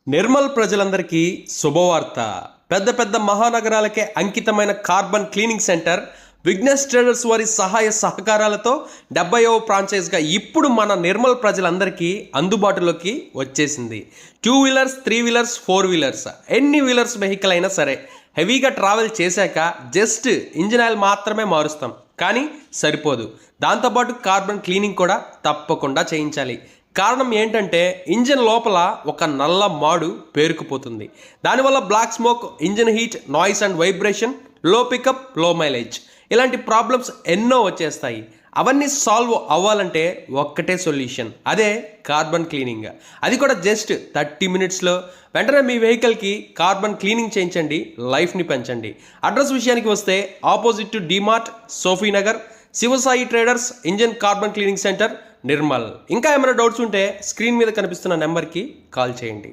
నిర్మల్ ప్రజలందరికీ శుభవార్త. పెద్ద పెద్ద మహానగరాలకే అంకితమైన carbon cleaning centre Vignesh traders వారి సహాయ సహకారాలతో 70వ ఫ్రాంచైజ్గా ఇప్పుడు మన నిర్మల్ ప్రజలందరికీ అందుబాటులోకి వచ్చేసింది. 2 వీలర్స్, 3 వీలర్స్, 4 వీలర్స్, ఎన్ని వీలర్స్ వెహికల్ అయినా సరే హెవీగా ట్రావెల్ చేశాక జస్ట్ ఇంజిన్ ఆయిల్ మాత్రమే మారుస్తాం, కానీ సరిపోదు. దాంతోపాటు కార్బన్ క్లీనింగ్ కూడా తప్పకుండా చేయించాలి. కారణం ఏంటంటే ఇంజిన్ లోపల ఒక నల్ల మాడు పేరుకుపోతుంది. దానివల్ల black smoke, engine heat, noise and vibration, low pickup, low mileage ఇలాంటి ప్రాబ్లమ్స్ ఎన్నో వచ్చేస్తాయి. అవన్నీ సాల్వ్ అవ్వాలంటే ఒక్కటే సొల్యూషన్, అదే కార్బన్ క్లీనింగ్. అది కూడా జస్ట్ 30 మినిట్స్లో వెంటనే మీ వెహికల్కి కార్బన్ క్లీనింగ్ చేయించండి, లైఫ్ని పెంచండి. అడ్రస్ విషయానికి వస్తే opposite to DMart, Sophie Nagar, Shivasai traders, engine carbon cleaning centre, Nirmal. ఇంకా ఏమైనా డౌట్స్ ఉంటే స్క్రీన్ మీద కనిపిస్తున్న నెంబర్కి కాల్ చేయండి.